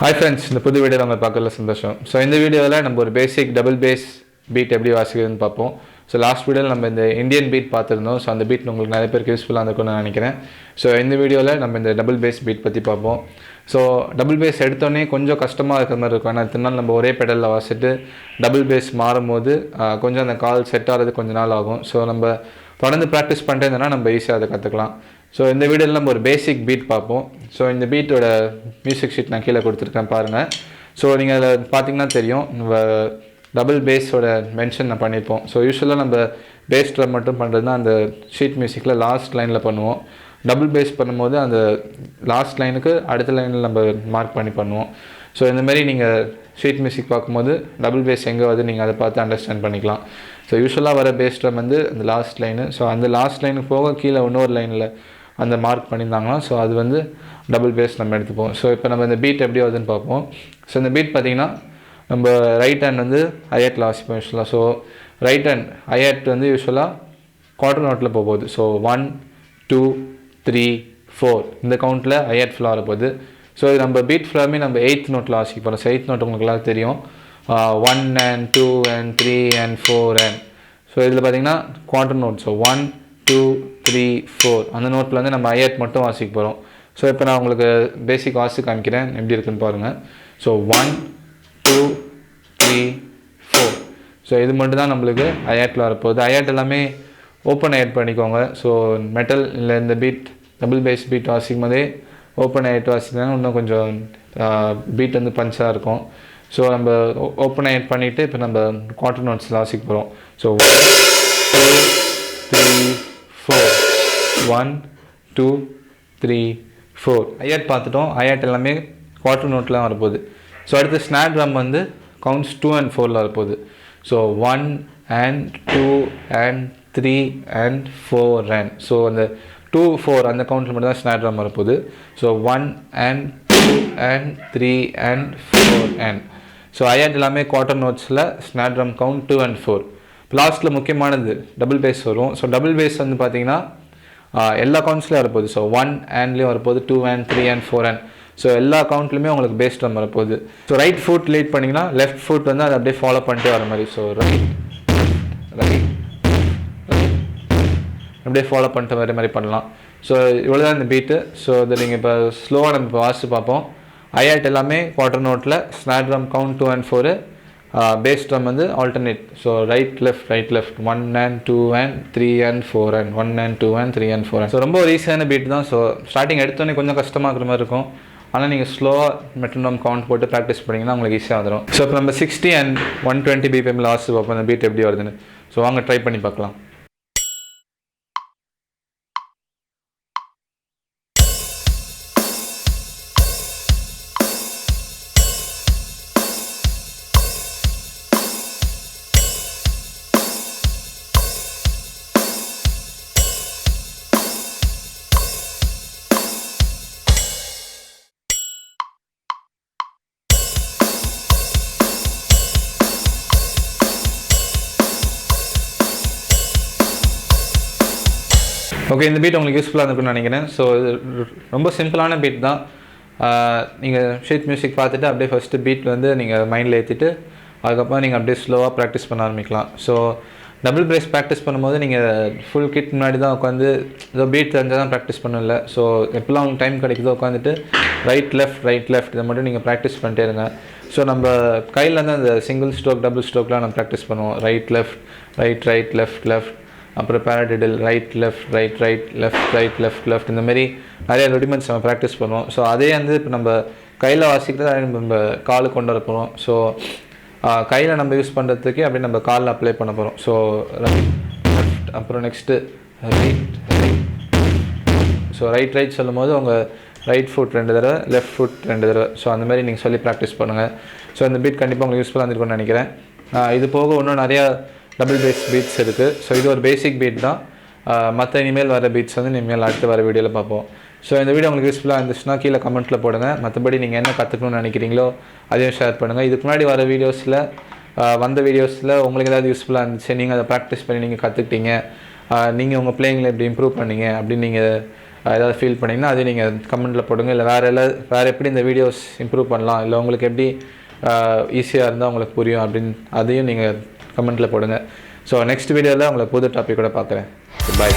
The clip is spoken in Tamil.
Hi friends, இந்த புது வீடியோவில் நம்ம பார்க்கல சந்தோஷம். ஸோ இந்த வீடியோவில் நம்ம ஒரு பேசிக் டபுள் பேஸ் பீட் எப்படி வாசிக்கிறதுன்னு பார்ப்போம். ஸோ லாஸ்ட் வீடியோவில் நம்ம இந்த இந்தியன் பீட் பார்த்துருந்தோம். ஸோ அந்த பீட் உங்களுக்கு நிறைய பேருக்கு யூஸ்ஃபுல்லாக இருக்கும்னு நான் நினைக்கிறேன். ஸோ இந்த வீடியோவில் நம்ம இந்த டபுள் பேஸ் பீட் பற்றி பார்ப்போம். ஸோ டபுள் பேஸ் எடுத்தோடனே கொஞ்சம் கஷ்டமாக இருக்கிற மாதிரி இருக்கும். ஆனால் இத்தனை நாள் நம்ம ஒரே பெடலில் வாசிட்டு டபுள் பேஸ் மாறும்போது கொஞ்சம் அந்த கால் செட் ஆகிறது கொஞ்சம் நாள் ஆகும். ஸோ நம்ம தொடர்ந்து ப்ராக்டிஸ் பண்ணிட்டே இருந்தோம்னா நம்ம ஈஸியாக அதை கற்றுக்கலாம். ஸோ இந்த வீடியோவில் நம்ம ஒரு பேசிக் பீட் பார்ப்போம். ஸோ இந்த பீட்டோட மியூசிக் ஷீட் நான் கீழே கொடுத்துருக்கேன் பாருங்கள். ஸோ நீங்கள் அதில் பார்த்தீங்கன்னா தெரியும், நம்ம டபுள் பேஸோட மென்ஷன் நான் பண்ணியிருப்போம். ஸோ யூஸ்வலாக நம்ம பேஸ் ட்ரம் மட்டும் பண்ணுறதுனா அந்த ஷீட் மியூசிக்கில் லாஸ்ட் லைனில் பண்ணுவோம். டபுள் பேஸ் பண்ணும்போது அந்த லாஸ்ட் லைனுக்கு அடுத்த லைனில் நம்ம மார்க் பண்ணி பண்ணுவோம். ஸோ இந்தமாரி நீங்கள் ஷீட் மியூசிக் பார்க்கும்போது டபுள் பேஸ் எங்கே வருது நீங்கள் அதை பார்த்து அண்டர்ஸ்டாண்ட் பண்ணிக்கலாம். ஸோ யூஸ்வலாக வர பேஸ் ட்ரம் வந்து அந்த லாஸ்ட் லைனு. ஸோ அந்த லாஸ்ட் லைனுக்கு போக கீழே இன்னொரு லைனில் அந்த மார்க் பண்ணியிருந்தாங்கன்னா ஸோ அது வந்து டபுள் பேஸ் நம்ம எடுத்துப்போம். ஸோ இப்போ நம்ம இந்த பீட் எப்படி வருதுன்னு பார்ப்போம். ஸோ இந்த பீட் பார்த்திங்கன்னா நம்ம ரைட் ஹேண்ட் வந்து ஹையட்டில் வாசிப்போம் யூஸ்வலாக. ஸோ ரைட் ஹேண்ட் ஹையட் வந்து யூஸ்வலாக குவார்டர் நோட்டில் போகுது. ஸோ 1 2 3 4 இந்த கவுண்ட்டில் ஹையட் ஃபுல்லாக வரப்போகுது. ஸோ இது நம்ம பீட் ஃபுல்லாமே நம்ம 8th நோட்டில் வாசிக்க போகிறோம். ஸோ 8th நோட் உங்களுக்கு எல்லாம் தெரியும், 1 and 2 and 3 and 4 and so இதில் பார்த்திங்கன்னா குவார்டர் நோட். ஸோ 1 2 3 4 அந்த நோட்டில் வந்து நம்ம ஹையட் மட்டும் வாசிக்க போகிறோம். ஸோ இப்போ நான் உங்களுக்கு பேசிக் வாசி காமிக்கிறேன் எப்படி இருக்குன்னு பாருங்கள். ஸோ 1 2 3 4 ஸோ இது மட்டும் தான் நம்மளுக்கு ஹையட்டில் வரப்போகுது. ஹையட் எல்லாமே ஓப்பன் ஹையட் பண்ணிக்கோங்க. ஸோ மெட்டல் இல்லை இந்த பீட் டபுள் பேஸ் பீட் வாசிக்கும் போதே ஓப்பன் ஹையட் வாசிக்கிறாங்க இன்னும் கொஞ்சம் பீட் வந்து பஞ்சாக இருக்கும். ஸோ நம்ம ஓப்பன் ஹையட் பண்ணிவிட்டு இப்போ நம்ம குவார்டர் நோட்ஸில் வாசிக்க போகிறோம். ஸோ 1 2 3 4 1 2 3 4 ஹையட் பார்த்துட்டோம். ஹையட் எல்லாமே குவார்டர் நோட்டில் வரப்போகுது. ஸோ அடுத்து ஸ்னார் ட்ரம் வந்து கவுண்ட்ஸ் 2 and 4 வரப்போகுது. So 1 and 2 and 3 and 4 and so அந்த 2 4 அந்த கவுண்ட்டில் மட்டும் தான் ஸ்னார் ட்ரம் வரப்போகுது. So 1 and 2 and 3 and 4 and so hi hat எல்லாமே குவார்டர் நோட்ஸில் ஸ்னார் ட்ரம் கவுண்ட் 2 and 4. லாஸ்ட்டில் முக்கியமானது டபுள் பேஸ் வரும். ஸோ டபுள் பேஸ் வந்து பார்த்திங்கன்னா எல்லா கவுண்ட்ஸ்லேயும் வரப்போகுது. ஸோ 1 andலேயும் வரப்போகுது, 2 and 3 and 4 and ஸோ எல்லா கவுண்ட்லையுமே உங்களுக்கு பேஸ் ட்ரம் வரப்போகுது. ஸோ ரைட் ஃபுட் லீட் பண்ணிங்கன்னா லெஃப்ட் ஃபுட் வந்து அதை அப்படியே ஃபாலோ பண்ணிட்டே வர மாதிரி. ஸோ ரைட் ரைட் அப்படியே ஃபாலோ பண்ணிட்டு வர மாதிரி பண்ணலாம். ஸோ இவ்வளோ தான் இந்த பீட்டு. ஸோ இதை நீங்கள் இப்போ ஸ்லோவாக நம்ம இப்போ வாசித்து பார்ப்போம். ஹையட் எல்லாமே குவார்டர் நோட்டில், snare drum count 2 and 4, bass drum வந்து alternate. So right left 1 and 2 and 3 and 4 and 1 and 2 and 3 and 4 and so ரொம்ப ஒரு ஈஸியான பீட் தான். ஸோ ஸ்டார்டிங் எடுத்தோடனே கொஞ்சம் கஷ்டமாக இருக்கிற மாதிரி இருக்கும். ஆனால் நீங்கள் ஸ்லோவாக மெட்ரோனம் கவுண்ட் போட்டு ப்ராக்டிஸ் பண்ணிங்கன்னா உங்களுக்கு ஈஸியாக வந்துடும். ஸோ இப்போ நம்ம 60 and 120 BPM வாசித்து பார்ப்போம் அந்த பீட் எப்படி வருதுன்னு. ஸோ வாங்க ட்ரை பண்ணி பார்க்கலாம். ஓகே, இந்த பீட் உங்களுக்கு யூஸ்ஃபுல்லாக இருக்குன்னு நினைக்கிறேன். ஸோ இது ரொம்ப சிம்பிளான பீட் தான். நீங்கள் ஷீட் மியூசிக் பார்த்துட்டு அப்படியே ஃபஸ்ட்டு பீட் வந்து நீங்கள் மைண்டில் ஏற்றிட்டு அதுக்கப்புறம் நீங்கள் அப்படியே ஸ்லோவாக ப்ராக்டிஸ் பண்ண ஆரம்பிக்கலாம். ஸோ டபுள் பேஸ் ப்ராக்டிஸ் பண்ணும்போது நீங்கள் ஃபுல் கிட் முன்னாடி தான் உட்காந்து ஏதோ பீட் தெரிஞ்சால் தான் ப்ராக்டிஸ் பண்ணல. ஸோ எப்போல்லாம் உங்களுக்கு டைம் கிடைக்குதோ உட்காந்துட்டு ரைட் லெஃப்ட் இதை மட்டும் நீங்கள் ப்ராக்டிஸ் பண்ணிட்டே இருங்க. ஸோ நம்ம கையில் வந்து அந்த சிங்கிள் ஸ்ட்ரோக் டபுள் ஸ்ட்ரோக்லாம் நம்ம ப்ராக்டிஸ் பண்ணுவோம். ரைட் லெஃப்ட் அப்புறம் பேரடிடல் ரைட் லெஃப்ட் இந்த மாதிரி நிறைய ரெடிமெண்ட்ஸ் நம்ம ப்ராக்டிஸ் பண்ணுவோம். ஸோ அதே வந்து இப்போ நம்ம கையில் வாசிக்கிறது நம்ம காலுக்கு கொண்டு வர போகிறோம். ஸோ கையில் நம்ம யூஸ் பண்ணுறதுக்கே அப்படியே நம்ம காலில் அப்ளை பண்ண போகிறோம். ஸோ லெஃப்ட் அப்புறம் நெக்ஸ்ட்டு ரைட் ஸோ ரைட் சொல்லும் போது உங்கள் ரைட் ஃபுட் 2 தடவை, லெஃப்ட் ஃபுட் 2 தடவை. ஸோ அந்த மாதிரி நீங்கள் சொல்லி ப்ராக்டிஸ் பண்ணுங்கள். ஸோ இந்த பீட் கண்டிப்பாக உங்களுக்கு யூஸ்ஃபுல்லாக இருந்திருக்கும்னு நினைக்கிறேன். இது போக இன்னும் நிறையா டபுள் பேஸ் பீட்ஸ் இருக்குது. ஸோ இது ஒரு பேசிக் பீட் தான். மற்ற இனிமேல் வர பீட்ஸ் வந்து இனிமேல் அடுத்து வர வீடியோவில் பார்ப்போம். ஸோ இந்த வீடியோ உங்களுக்கு யூஸ்ஃபுல்லாக இருந்துச்சுன்னா கீழே கமெண்ட்டில் போடுங்க. மற்றபடி நீங்கள் என்ன கற்றுக்கணும்னு நினைக்கிறீங்களோ அதையும் ஷேர் பண்ணுங்கள். இதுக்கு முன்னாடி வர வீடியோஸில் வந்த வீடியோஸில் உங்களுக்கு ஏதாவது யூஸ்ஃபுல்லாக இருந்துச்சு, நீங்கள் அதை ப்ராக்டிஸ் பண்ணி நீங்கள் கற்றுக்கிட்டீங்க, நீங்கள் உங்கள் பிளேயிங்கில் எப்படி இம்ப்ரூவ் பண்ணீங்க அப்படின்னு நீங்கள் ஏதாவது ஃபீல் பண்ணிங்கன்னா அதையும் நீங்கள் கமெண்ட்டில் போடுங்க. இல்லை வேறு எப்படி இந்த வீடியோஸ் இம்ப்ரூவ் பண்ணலாம், இல்லை உங்களுக்கு எப்படி ஈஸியாக இருந்தால் உங்களுக்கு புரியும் அப்படின்னு அதையும் நீங்கள் கமெண்ட்டில் போடுங்க. ஸோ நெக்ஸ்ட் வீடியோவில் உங்களை புது டாபிக் கூட பார்க்குறேன். பாய்.